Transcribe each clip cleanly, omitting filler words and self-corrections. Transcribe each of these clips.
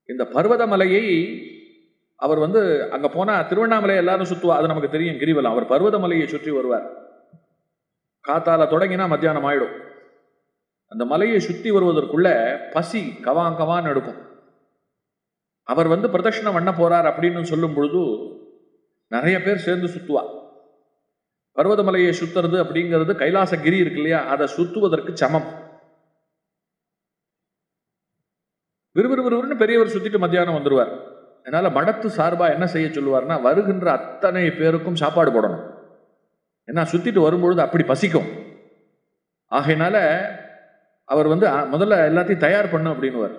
இந்த பர்வதமலையை அவர் அங்க போனா திருவண்ணாமலை எல்லாரும் சுத்துவா, அது நமக்கு தெரியும் கிரிவலம். அவர் பர்வதமலையை சுற்றி வருவார். காத்தால தொடங்கினா மத்தியானம் ஆயிடும். அந்த மலையை சுத்தி வருவதற்குள்ள பசி கவான் எடுக்கும். அவர் பிரதட்சணம் பண்ண போறார் அப்படின்னு சொல்லும் பொழுது நிறைய பேர் சேர்ந்து சுத்துவா. பர்வதமலையை சுத்துறது அப்படிங்கிறது கைலாசகிரி இருக்கு இல்லையா, அதை சுத்துவதற்கு சமம். விறுவிறுன்னு பெரியவர் சுத்திட்டு மத்தியானம் வந்துருவார். அதனால மடத்து சார்பா என்ன செய்ய சொல்லுவார்னா, வருகின்ற அத்தனை பேருக்கும் சாப்பாடு போடணும். ஏன்னா சுத்திட்டு வரும்பொழுது அப்படி பசிக்கும். ஆகையினால அவர் முதல்ல எல்லாத்தையும் தயார் பண்ணும் அப்படின்னுவார்.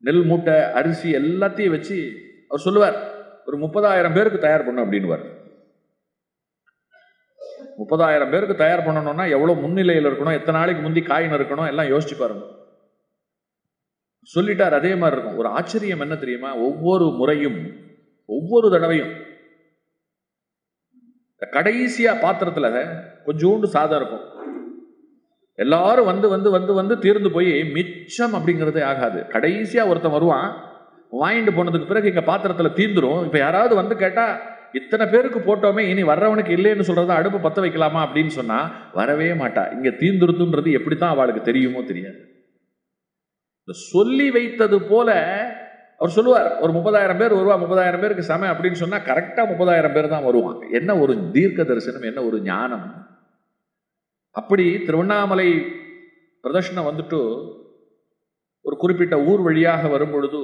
நெல் மூட்டை, அரிசி எல்லாத்தையும் வச்சு அவர் சொல்லுவார், ஒரு 30,000 பேருக்கு தயார் பண்ணும் அப்படின்னுவார். 30,000 பேருக்கு தயார் பண்ணணும்னா எவ்வளவு முன்னிலையில் இருக்கணும், எத்தனை நாளைக்கு முந்தி காயின் இருக்கணும், எல்லாம் யோசிச்சு பாருங்க. சொல்லிட்டார். அதே மாதிரி இருக்கும். ஒரு ஆச்சரியம் என்ன தெரியுமா, ஒவ்வொரு முறையும் ஒவ்வொரு தடவையும் கடைசியா பாத்திரத்துல கொஞ்சோண்டு சாதம் இருக்கும். எல்லாரும் வந்து தீர்ந்து போய் மிச்சம் அப்படிங்கிறதே ஆகாது. கடைசியா ஒருத்தன் வருவான், வாங்கிட்டு போனதுக்கு பிறகு இங்க பாத்திரத்துல தீர்ந்துரும். இப்ப யாராவது கேட்டா, இத்தனை பேருக்கு போட்டோமே, இனி வர்றவனுக்கு இல்லைன்னு சொல்றதா அடுப்பு பத்த வைக்கலாமா அப்படின்னு சொன்னா வரவே மாட்டா. இங்க தீர்ந்துருத்துன்றது எப்படித்தான் அவளுக்கு தெரியுமோ தெரியாது. சொல்லி வைத்தது போல அவர் சொல்லுவார், ஒரு 30,000 பேர் வருவா, 30,000 பேருக்கு சம அப்படின்னு சொன்னா கரெக்டா 30,000 பேர் தான் வருவாங்க. என்ன ஒரு தீர்க்க தரிசனம், என்ன ஒரு ஞானம். அப்படி திருவண்ணாமலை பிரதர்ஷனம் வந்துட்டு ஒரு குறிப்பிட்ட ஊர் வழியாக வரும் பொழுது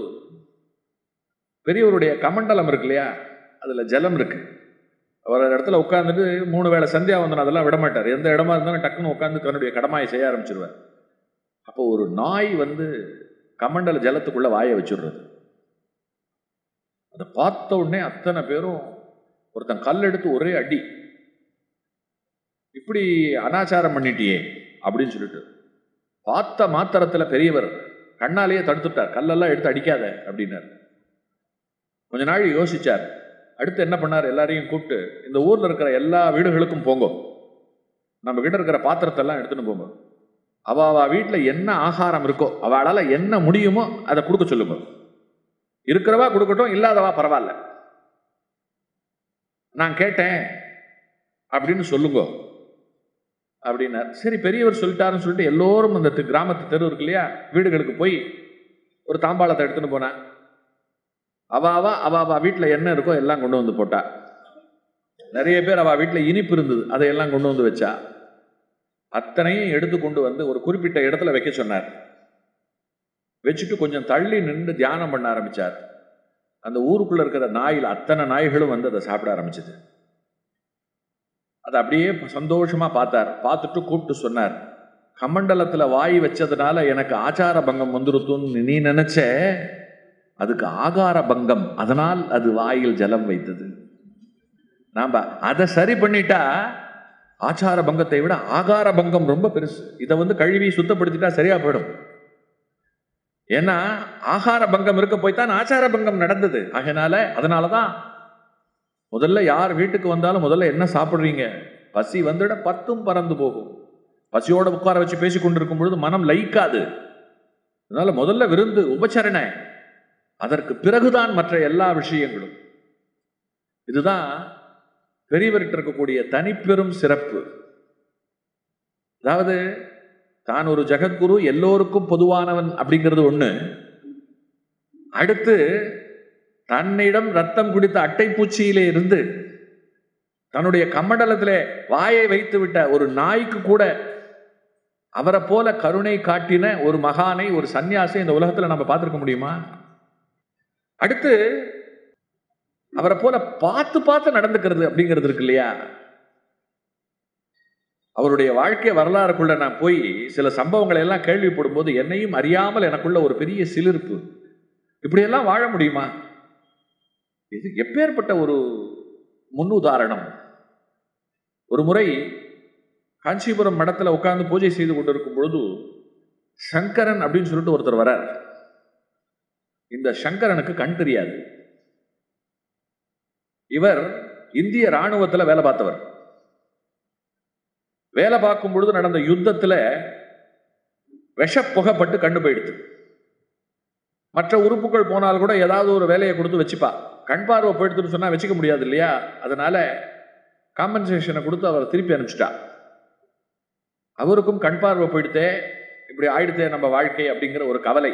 பெரியவருடைய கமண்டலம் இருக்கு இல்லையா, அதுல ஜலம் இருக்கு. அவர் இடத்துல உட்கார்ந்துட்டு 3 வேளை சந்தியா வந்தோம் அதெல்லாம் விடமாட்டார். எந்த இடமா இருந்தாலும் டக்குன்னு உட்கார்ந்து தன்னுடைய கடமையை செய்ய ஆரம்பிச்சிருவார். அப்போ ஒரு நாய் கமண்டல ஜலத்துக்குள்ள வாய வச்சுடுறது. அதை பார்த்த உடனே அத்தனை பேரும் ஒருத்தன் கல் எடுத்து ஒரே அடி, இப்படி அனாச்சாரம் பண்ணிட்டியே அப்படின்னு சொல்லிட்டு பார்த்த மாத்திரத்துல பெரியவர் கண்ணாலேயே தடுத்துட்டார். கல்லெல்லாம் எடுத்து அடிக்காத அப்படின்னார். கொஞ்ச நாள் யோசிச்சார். அடுத்து என்ன பண்ணார், எல்லாரையும் கூப்பிட்டு, இந்த ஊர்ல இருக்கிற எல்லா வீடுகளுக்கும் போங்க, நம்ம கிட்ட இருக்கிற பாத்திரத்தெல்லாம் எடுத்துன்னு போங்க, அவ வீட்டுல என்ன ஆகாரம் இருக்கோ, அவளால என்ன முடியுமோ அதை கொடுக்க சொல்லுங்க. இருக்கிறவா கொடுக்கட்டும், இல்லாதவா பரவாயில்ல, நான் கேட்டேன் அப்படின்னு சொல்லுங்க அப்படின்னார். சரி பெரியவர் சொல்லிட்டாருன்னு சொல்லிட்டு எல்லோரும் அந்த கிராமத்து தெரு இருக்கு இல்லையா, வீடுகளுக்கு போய் ஒரு தாம்பாளத்தை எடுத்துன்னு போனா, அவ வீட்டுல என்ன இருக்கோ எல்லாம் கொண்டு வந்து போட்டா. நிறைய பேர் அவ வீட்டுல இனிப்பு இருந்தது, அதையெல்லாம் கொண்டு வந்து வச்சா. அத்தனையும் எடுத்து கொண்டு ஒரு குறிப்பிட்ட இடத்துல வைக்க சொன்னார். வச்சுட்டு கொஞ்சம் தள்ளி நின்று தியானம் பண்ண ஆரம்பிச்சார். அந்த ஊருக்குள்ள இருக்கிற நாயில் அத்தனை நாய்களும் அதை சாப்பிட ஆரம்பிச்சது. அதை அப்படியே சந்தோஷமா பார்த்தார். பார்த்துட்டு கூப்பிட்டு சொன்னார், கமண்டலத்துல வாய் வச்சதுனால எனக்கு ஆச்சார பங்கம் வந்துருத்துன்னு நீ நினைச்ச, அதுக்கு ஆகார பங்கம், அதனால் அது வாயில் ஜலம் வைத்தது. நாம அதை சரி பண்ணிட்டா ஆச்சார பங்கத்தை விட ஆகார பங்கம் ரொம்ப பெருசு. இதை கழுவி சுத்தப்படுத்திட்டா சரியா போயிடும். ஏன்னா ஆகார பங்கம் இருக்க போய்தான் ஆச்சார பங்கம் நடந்தது. அதனாலதான் முதல்ல யார் வீட்டுக்கு வந்தாலும் முதல்ல என்ன சாப்பிடுறீங்க, பசி வந்துட 10ம் பறந்து போகும். பசியோட உட்கார வச்சு பேசி கொண்டிருக்கும் பொழுது மனம் லயிக்காது. அதனால முதல்ல விருந்து உபச்சரணை, அதற்கு பிறகுதான் மற்ற எல்லா விஷயங்களும். இதுதான் பெரியவர்கிட்ட இருக்கக்கூடிய தனிப்பெரும் சிறப்பு. அதாவது தான் ஒரு ஜெகத்குரு, எல்லோருக்கும் பொதுவானவன் அப்படிங்கிறது ஒண்ணு. அடுத்து தன்னிடம் ரத்தம் குடித்த அட்டைப்பூச்சியிலே இருந்து தன்னுடைய கமண்டலத்திலே வாயை வைத்து விட்ட ஒரு நாய்க்கு கூட அவரை போல கருணை காட்டின ஒரு மகானை, ஒரு சன்னியாசி இந்த உலகத்துல நம்ம பார்த்திருக்க முடியுமா? அடுத்து அவரை போல பார்த்து நடந்துக்கிறது அப்படிங்கிறது இருக்கு இல்லையா. அவருடைய வாழ்க்கை வரலாறுக்குள்ள நான் போய் சில சம்பவங்களை எல்லாம் கேள்விப்படும் போது என்னையும் அறியாமல் எனக்குள்ள ஒரு பெரிய சிலிர்ப்பு. இப்படியெல்லாம் வாழ முடியுமா? இது எப்பேற்பட்ட ஒரு முன்னுதாரணம். ஒரு முறை காஞ்சிபுரம் மடத்துல உட்கார்ந்து பூஜை செய்து கொண்டிருக்கும் பொழுது சங்கரன் அப்படின்னு சொல்லிட்டு ஒருத்தர் வரார். இந்த சங்கரனுக்கு கண் தெரியாது. இவர் இந்திய ராணுவத்தில் வேலை பார்த்தவர். வேலை பார்க்கும் பொழுது நடந்த யுத்தத்தில் விஷ புகைப்பட்டு கண்ணு போயிடுது. மற்ற உறுப்புகள் போனால் கூட ஏதாவது ஒரு வேலையை கொடுத்து வச்சுப்பா. கண் பார்வை போயிடுதுன்னு சொன்னா வச்சுக்க முடியாது இல்லையா? அதனால காம்பன்சேஷனை கொடுத்து அவர் திருப்பி அனுப்பிச்சிட்டா. அவருக்கும் கண் பார்வை போயிடுத்தே, இப்படி ஆயிடுத்தே நம்ம வாழ்க்கை அப்படிங்கிற ஒரு கவலை.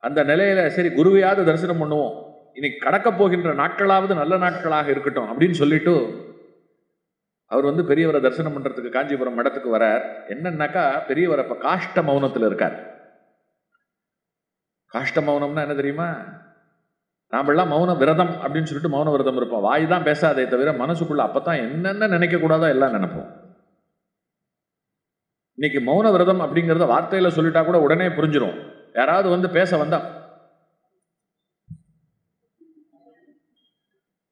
அந்த நிலையில சரி குருவையாவது தரிசனம் பண்ணுவோம், இன்னைக்கு கடக்க போகின்ற நாட்களாவது நல்ல நாட்களாக இருக்கட்டும் அப்படின்னு சொல்லிட்டு அவர் பெரியவரை தரிசனம் பண்றதுக்கு காஞ்சிபுரம் மடத்துக்கு வரார். என்னன்னாக்கா பெரியவர் அப்ப காஷ்ட மௌனத்தில் இருக்கார். காஷ்ட மௌனம்னா என்ன தெரியுமா? நாமெல்லாம் மௌன விரதம் அப்படின்னு சொல்லிட்டு மௌன விரதம் இருப்போம். வாய் தான் பேசாதே தவிர மனசுக்குள்ள அப்பதான் என்னென்ன நினைக்க கூடாதோ எல்லாம் நினைப்போம். இன்னைக்கு மௌன விரதம் அப்படிங்கிறத வார்த்தையில சொல்லிட்டா கூட உடனே புரிஞ்சிடும். யாராவது பேச வந்தா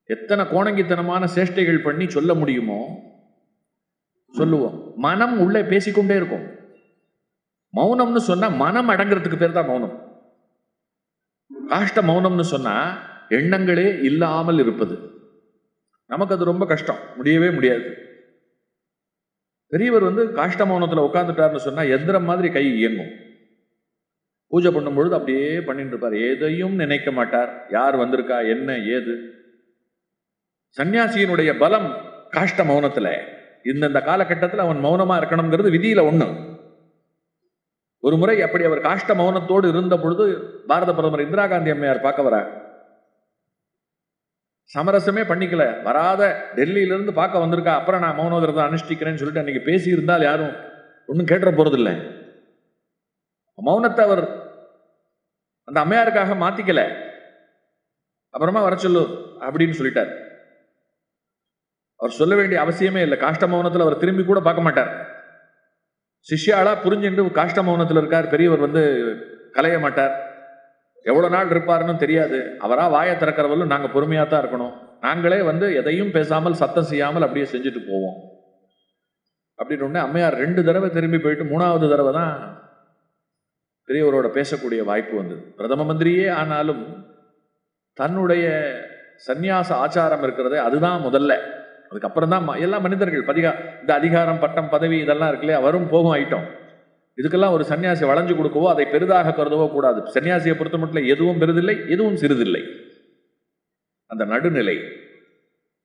எத்தனை கோணங்கித்தனமான சேஷ்டைகள் பண்ணி சொல்ல முடியுமோ சொல்லுவோம். மனம் உள்ளே பேசிக்கொண்டே இருக்கும். மௌனம்னு சொன்னா மனம் அடங்குறதுக்கு பேர் தான் மௌனம். காஷ்ட மௌனம்னு சொன்னா எண்ணங்களே இல்லாமல் இருப்பது. நமக்கு அது ரொம்ப கஷ்டம், முடியவே முடியாது. பெரியவர் காஷ்ட மௌனத்துல உட்கார்ந்துட்டார்னு சொன்னா எந்திரம் மாதிரி கை இயங்கும். பூஜை பண்ணும் பொழுது அப்படியே பண்ணிட்டு இருப்பார். எதையும் நினைக்க மாட்டார். யார் வந்திருக்கா, என்ன ஏது. சன்னியாசியினுடைய பலம் காஷ்ட மௌனத்துல. இந்த காலகட்டத்தில் அவன் மௌனமா இருக்கணுங்கிறது விதியில ஒண்ணு. ஒரு முறை அப்படி அவர் காஷ்ட மௌனத்தோடு இருந்த பொழுது பாரத பிரதமர் இந்திரா காந்தி அம்மையார் பார்க்க வர. சமரசமே பண்ணிக்கல, வராத டெல்லியிலிருந்து பார்க்க வந்திருக்கா, அப்புறம் நான் மௌன விரதம் அனுஷ்டிக்கிறேன்னு சொல்லிட்டு அன்னைக்கு பேசி இருந்தால் யாரும் ஒன்றும் கேட்டுற போறதில்லை. மௌனத்தை அவர் அந்த அம்மையாருக்காக மாத்திக்கல. அப்புறமா வர சொல்லு அப்படின்னு சொல்லிட்டார். அவர் சொல்ல வேண்டிய அவசியமே இல்லை. காஷ்ட மௌனத்தில் அவர் திரும்பி கூட பார்க்க மாட்டார். சிஷ்யாளா புரிஞ்சுட்டு காஷ்ட மௌனத்தில் இருக்கார். பெரியவர் கலைய மாட்டார். எவ்வளவு நாள் இருப்பாருன்னு தெரியாது. அவரா வாயை திறக்கிறவர்களும் நாங்க பொறுமையா தான் இருக்கணும். நாங்களே எதையும் பேசாமல் சத்தம் செய்யாமல் அப்படியே செஞ்சுட்டு போவோம் அப்படின்னு அம்மையார் 2 தடவை திரும்பி போயிட்டு 3வது தடவை தான் பெரியவரோட பேசக்கூடிய வாய்ப்பு வந்தது. பிரதம மந்திரியே ஆனாலும் தன்னுடைய சந்நியாச ஆச்சாரம் இருக்கிறது அதுதான் முதல்ல. அதுக்கப்புறம் தான் எல்லா மனிதர்கள் இந்த அதிகாரம், பட்டம், பதவி இதெல்லாம் இருக்குல்லையா, வரும் போகும் ஐட்டம். இதுக்கெல்லாம் ஒரு சன்னியாசி வளைஞ்சு கொடுக்கவோ அதை பெரிதாக கருதவோ கூடாது. சன்னியாசியை பொறுத்த மட்டும் எதுவும் பெரிதில்லை, எதுவும் சிறிதில்லை, அந்த நடுநிலை.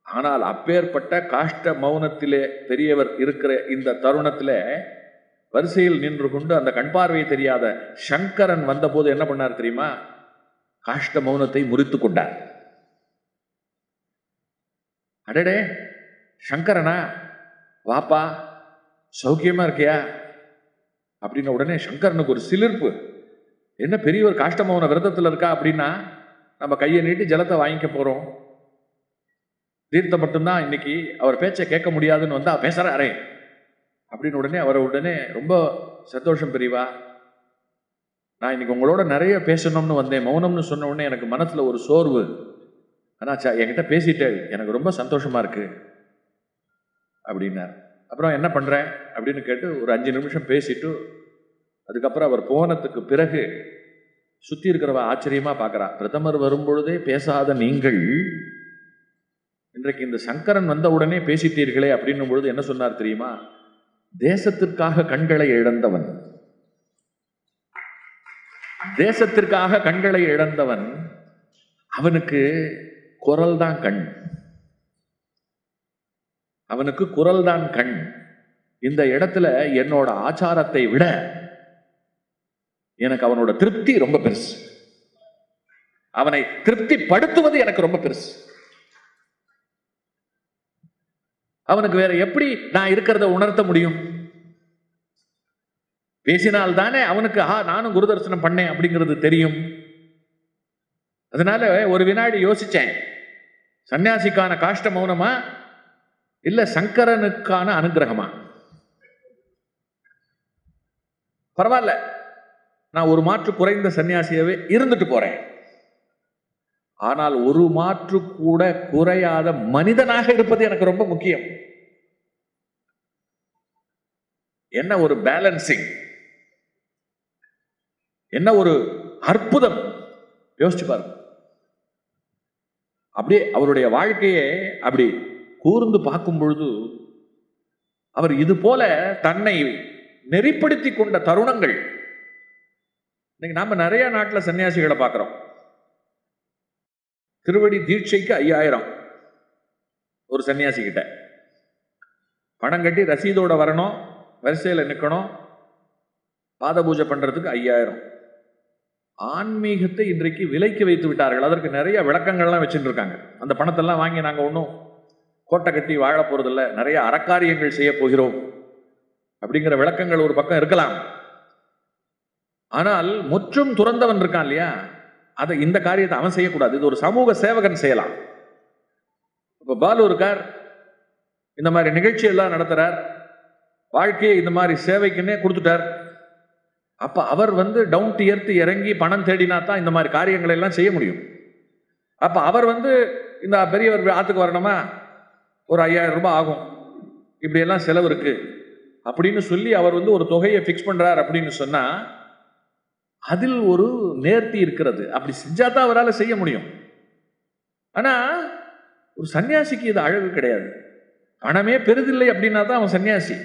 ஆனால் அப்பேற்பட்ட காஷ்ட மௌனத்திலே பெரியவர் இருக்கிற இந்த தருணத்திலே வரிசையில் நின்று கொண்டு அந்த கண் பார்வையை தெரியாத சங்கரன் வந்தபோது என்ன பண்ணார் தெரியுமா? காஷ்ட மௌனத்தை முறித்து கொண்டார். அடடே சங்கரனா, வாப்பா, சௌக்கியமா இருக்கியா அப்படின்ன உடனே சங்கரனுக்கு ஒரு சிலிர்ப்பு. என்ன பெரியவர் காஷ்ட மௌன விரதத்தில் இருக்கா அப்படின்னா நம்ம கையை நீட்டி ஜலத்தை வாங்கிக்க போறோம், தீர்த்தம் மட்டும்தான் இன்னைக்கு, அவர் பேச்சை கேட்க முடியாதுன்னு வந்தா பேசுறாரே அப்படின்னு உடனே ரொம்ப சந்தோஷம் பெரியவா, நான் இன்னைக்கு உங்களோட நிறைய பேசணும்னு வந்தேன். மௌனம்னு சொன்ன உடனே எனக்கு மனசுல ஒரு சோர்வு. ஆனா என்கிட்ட பேசிட்டே எனக்கு ரொம்ப சந்தோஷமா இருக்கு அப்படின்னார். அப்புறம் என்ன பண்ற அப்படின்னு கேட்டு ஒரு 5 நிமிஷம் பேசிட்டு அதுக்கப்புறம் அவர் போனதுக்கு பிறகு சுத்தி இருக்கிறவ ஆச்சரியமா பார்க்கறா. பிரதமர் வரும்பொழுதே பேசாத நீங்கள் இன்றைக்கு இந்த சங்கரன் வந்த உடனே பேசிட்டீர்களே அப்படின்னும் பொழுது என்ன சொன்னார் தெரியுமா? தேசத்திற்காக கண்களை இழந்தவன், தேசத்திற்காக கண்களை இழந்தவன், அவனுக்கு குரல் தான் கண், அவனுக்கு குரல் தான் கண். இந்த இடத்துல என்னோட ஆச்சாரத்தை விட எனக்கு அவனோட திருப்தி ரொம்ப பெருசு, அவனை திருப்தி படுத்துவது எனக்கு ரொம்ப பெருசு. அவனுக்கு வேற எப்படி நான் இருக்கிறத உணர்த்த முடியும்? பேசினால் தானே அவனுக்கு நானும் குரு தரிசனம் பண்ணேன் அப்படிங்கிறது தெரியும். அதனால ஒரு வினாடி யோசிச்சேன், சன்னியாசிக்கான காஷ்ட மௌனமா இல்ல சங்கரனுக்கான அனுகிரகமா? பரவாயில்ல, நான் ஒரு மாற்று குறைந்த சன்னியாசியவே இருந்துட்டு போறேன். ஆனால் ஒரு மாற்று கூட குறையாத மனிதனாக இருப்பது எனக்கு ரொம்ப முக்கியம். என்ன ஒரு பேலன்சிங், என்ன ஒரு அற்புதம் யோசிச்சு பாருங்க. அப்படியே அவருடைய வாழ்க்கையே அப்படி கூர்ந்து பார்க்கும் பொழுது அவர் இது போல தன்னை நெறிப்படுத்தி கொண்ட தருணங்கள் இன்னைக்கு நாம நிறைய நாட்டில் சன்னியாசிகளை பார்க்குறோம். திருவடி தீட்சைக்கு 5000 ஒரு சன்னியாசி கிட்ட. பணம் கட்டி ரசீதோட வரணும், வரிசையில் நிற்கணும், பாத பூஜை பண்றதுக்கு 5000. ஆன்மீகத்தை இன்றைக்கு விலைக்கு வைத்து விட்டார்கள். அதற்கு நிறைய விளக்கங்கள்லாம் வச்சுட்டு இருக்காங்க. அந்த பணத்தெல்லாம் வாங்கி நாங்கள் ஒன்றும் கோட்டை கட்டி வாழ போறதில்ல, நிறைய அறக்காரியங்கள் செய்ய போகிறோம் அப்படிங்கிற விளக்கங்கள் ஒரு பக்கம் இருக்கலாம். ஆனால் முற்றும் துறந்தவன் இருக்கான் இல்லையா, அதை இந்த காரியத்தை அவன் செய்யக்கூடாது. இது ஒரு சமூக சேவகன் செய்யலாம். இப்போ பாலு இருக்கார், இந்த மாதிரி நிகழ்ச்சி எல்லாம் நடத்துறார், வாழ்க்கையை இந்த மாதிரி சேவைக்குன்னே கொடுத்துட்டார். அப்ப அவர் டவுன் டு எர்த் இறங்கி பணம் தேடினா தான் இந்த மாதிரி காரியங்களை எல்லாம் செய்ய முடியும். அப்ப அவர் இந்த பெரியவர் ஆத்துக்கு வரணுமா, ஒரு 5000 ரூபாய் ஆகும், இப்படி எல்லாம் செலவு இருக்கு அப்படின்னு சொல்லி அவர் ஒரு தொகையை பிக்ஸ் பண்றார் அப்படின்னு சொன்னா அதில் ஒரு நேர்த்தி இருக்கிறது. அப்படி செஞ்சா தான் அவரால் செய்ய முடியும். ஆனா ஒரு சன்னியாசிக்கு இது அழகு கிடையாது. பணமே பெரிதில்லை அப்படின்னா தான் அவன் சன்னியாசி.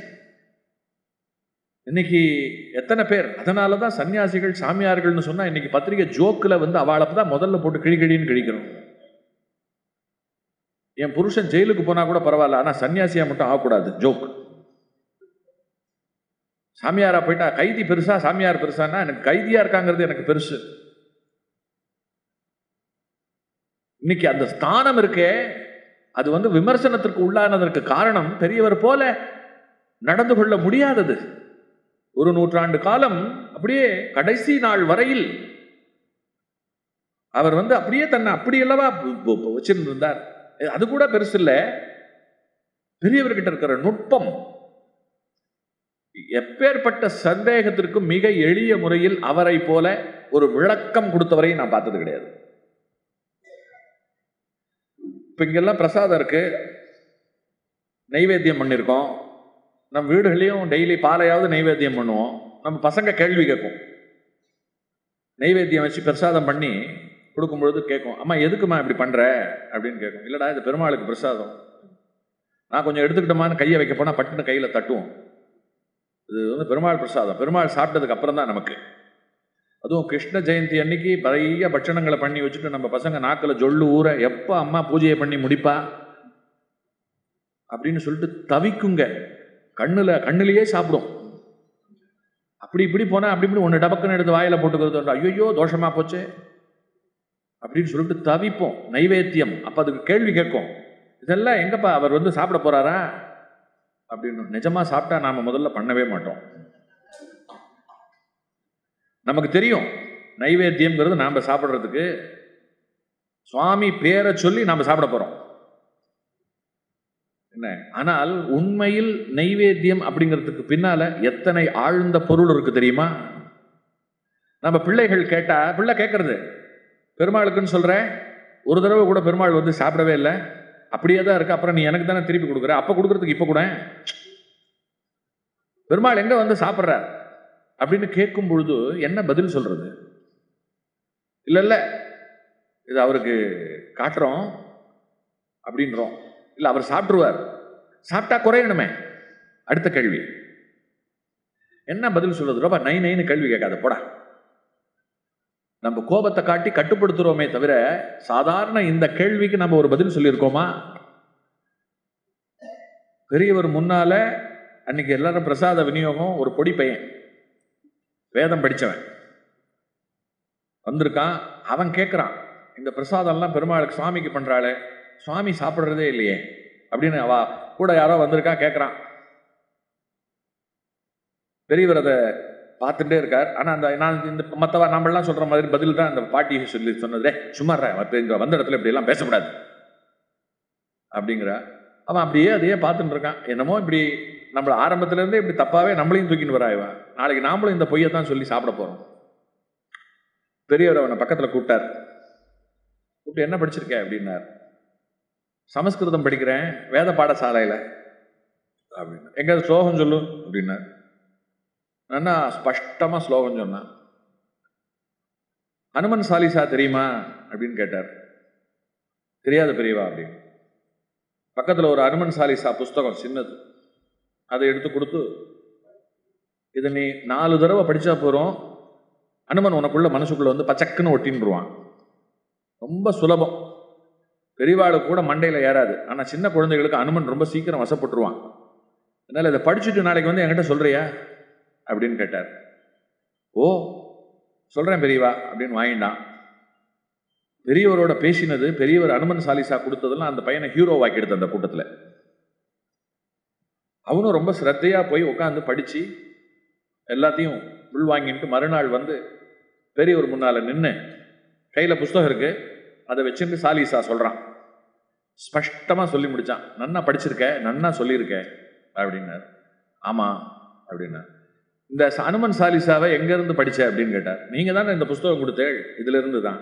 இன்னைக்கு எத்தனை பேர், அதனாலதான் சன்னியாசிகள் சாமியார்கள்னு சொன்னா இன்னைக்கு பத்திரிகை ஜோக்குல அவளப்பதான் முதல்ல போட்டு கிழின்னு கிழிக்கணும். என் புருஷன் ஜெயிலுக்கு போனா கூட பரவாயில்ல, ஆனா சன்னியாசியா மட்டும் ஆகக்கூடாது ஜோக். சாமியாரா போயிட்டா கைதி பெருசா சாமியார் பெருசானா, எனக்கு கைதியா இருக்காங்கிறது எனக்கு பெருசு. இன்னைக்கு அந்த ஸ்தானம் இருக்கே, அது விமர்சனத்திற்கு உள்ளானதற்கு காரணம் பெரியவர் போல நடந்து கொள்ள முடியாதது. ஒரு நூற்றாண்டு காலம் அப்படியே கடைசி நாள் வரையில் அவர் அப்படியே தன்னை அப்படியல்லவா வச்சிருந்தார். அது கூட பெருசு இல்ல, பெரியவர்கிட்ட இருக்கிற நுட்பம். எப்பேற்பட்ட சந்தேகத்திற்கு மிக எளிய முறையில் அவரை போல ஒரு விளக்கம் கொடுத்தவரை நான் பார்த்தது கிடையாது. இப்ப இங்கெல்லாம் பிரசாதம் இருக்கு, நைவேத்தியம் பண்ணிருக்கோம். நம்ம வீடுகளையும் டெய்லி பாலையாவது நைவேத்தியம் பண்ணுவோம். நம்ம பசங்க கேள்வி கேட்கும், நைவேத்தியம் வச்சு பிரசாதம் பண்ணி கொடுக்கும்பொழுது கேட்கும், அம்மா எதுக்குமா இப்படி பண்ற அப்படின்னு கேட்கும். இல்லடா இது பெருமாளுக்கு பிரசாதம், நான் கொஞ்சம் எடுத்துக்கிட்டோமான்னு கையை வைக்க போனா பட்டுன்னு கையில தட்டுவோம். இது பெருமாள் பிரசாதம், பெருமாள் சாப்பிட்டதுக்கு அப்புறம் தான் நமக்கு. அதுவும் கிருஷ்ண ஜெயந்தி அன்னைக்கு நிறைய பட்சணங்களை பண்ணி வச்சுட்டு நம்ம பசங்க நாக்கில் ஜொல்லு ஊற எப்போ அம்மா பூஜையை பண்ணி முடிப்பா அப்படின்னு சொல்லிட்டு தவிக்குங்க. கண்ணுலயே சாப்பிடும். அப்படி இப்படி போனா அப்படி இப்படி ஒன்று டபக்குன்னு எடுத்து வாயில போட்டுக்கிறது, ஐயோ தோஷமா போச்சு அப்படின்னு சொல்லிட்டு தவிப்போம். நைவேத்தியம் அப்ப அதுக்கு கேள்வி கேட்கும், இதெல்லாம் எங்கப்பா அவர் சாப்பிட போறாரா அப்படின்னு. நிஜமா சாப்பிட்டா நாம முதல்ல பண்ணவே மாட்டோம். நமக்கு தெரியும் நைவேத்தியம்ங்கிறது நாம சாப்பிட்றதுக்கு சுவாமி பேரை சொல்லி நாம சாப்பிட போறோம் என்ன. ஆனால் உண்மையில் நைவேத்தியம் அப்படிங்கிறதுக்கு பின்னால எத்தனை ஆழ்ந்த பொருள் இருக்கு தெரியுமா? நம்ம பிள்ளைகள் கேட்டா, பிள்ளை கேட்கறது பெருமாளுக்குன்னு சொல்ற, ஒரு தடவை கூட பெருமாள் சாப்பிடவே இல்லை, அப்படியே தான் இருக்கு, அப்புறம் நீ எனக்கு தானே திருப்பி கொடுக்குற, அப்ப கொடுக்கறதுக்கு இப்ப கூட பெருமாள் எங்க சாப்பிட்ற அப்படின்னு கேட்கும் பொழுது என்ன பதில் சொல்றது? இல்ல இல்ல இது அவருக்கு காட்டுறோம் அப்படின்றோம். இல்ல அவர் சாப்பிட்டுருவார், சாப்பிட்டா குறையணுமே. அடுத்த கேள்வி என்ன பதில் சொல்றது? ரொம்ப நைன்னு கேள்வி கேட்காத போடா. நம்ம கோபத்தை காட்டி கட்டுப்படுத்துறோமே தவிர சாதாரண இந்த கேள்விக்கு நம்ம ஒரு பதில் சொல்லியிருக்கோமா? பெரியவர் முன்னால அன்னைக்கு எல்லாரும் பிரசாத விநியோகம், ஒரு பொடி பையன் வேதம் படிச்சவன் வந்திருக்கான். அவன் கேட்கிறான், இந்த பிரசாதம்லாம் பெருமாளுக்கு சுவாமிக்கு பண்றாளே, சுவாமி சாப்பிட்றதே இல்லையே அப்படின்னு. அவ கூட யாரோ வந்திருக்கா கேட்கிறான். பெரியவர் அதை பார்த்துட்டே இருக்கார். ஆனா நான் இந்த மற்றவா நம்மளாம் சொல்ற மாதிரி பதில் தான் அந்த பாட்டியை சொல்லி சொன்னதே, சும்மா வந்த இடத்துல இப்படி எல்லாம் பேசக்கூடாது அப்படிங்கிற. அவன் அப்படியே அதையே பார்த்துட்டு இருக்கான். என்னமோ இப்படி நம்மள ஆரம்பத்துல இருந்தே இப்படி தப்பாவே நம்மளையும் தூக்கின்னு வராய்வா, நாளைக்கு நாமளும் இந்த பொய்யை தான் சொல்லி சாப்பிட போறோம். பெரியவர் அவனை பக்கத்துல கூப்பிட்டார். கூப்பிட்டு என்ன படிச்சிருக்க அப்படின்னார். சமஸ்கிருதம் படிக்கிறேன் வேத பாடசாலையில அப்படின்னு. எங்க ஸ்லோகம் சொல்லு அப்படின்னார். நான் ஸ்பஷ்டமா ஸ்லோகம் சொன்னேன். ஹனுமன் சாலிசா தெரியுமா அப்படின்னு கேட்டார். தெரியாது பெரியவா அப்படின்னு. பக்கத்துல ஒரு ஹனுமன் சாலிசா புஸ்தகம் சின்னது, அதை எடுத்து கொடுத்து, இதை நீ 4 தடவை படிச்சா போறோம், அனுமன் உனக்குள்ள மனசுக்குள்ள வந்து பச்சக்குன்னு ஒட்டின்றுவான். ரொம்ப சுலபம், பெரியவாளுக்கு கூட மண்டையில் ஏறாது. ஆனால் சின்ன குழந்தைகளுக்கு அனுமன் ரொம்ப சீக்கிரம் வசப்பட்டுருவான். அதனால் இதை படிச்சுட்டு நாளைக்கு வந்து என்கிட்ட சொல்கிறியா அப்படின்னு கேட்டார். ஓ சொல்கிறேன் பெரியவா அப்படின்னு வாங்கிட்டான். பெரியவரோட பேசினது, பெரியவர் அனுமன் சாலிசா கொடுத்ததெல்லாம் அந்த பையனை ஹீரோவாக்கி எடுத்த அந்த கூட்டத்தில். அவனும் ரொம்ப ஸ்ரத்தையாக போய் உட்காந்து படித்து எல்லாத்தையும் உள்வாங்கிட்டு மறுநாள் வந்து பெரியவர் முன்னால் நின்று கையில் புஸ்தகம் இருக்கு, அதை வச்சுட்டு சாலிசா சொல்கிறான். ஸ்பஷ்டமாக சொல்லி முடித்தான். நன்னா படிச்சிருக்க, நன்னா சொல்லியிருக்க அப்படின்னார். ஆமாம் அப்படின்னா. இந்த அனுமன் சாலிசாவை எங்கேருந்து படித்த அப்படின்னு கேட்டார். நீங்கள் தானே இந்த புஸ்தகம் கொடுத்தேள், இதிலிருந்து தான்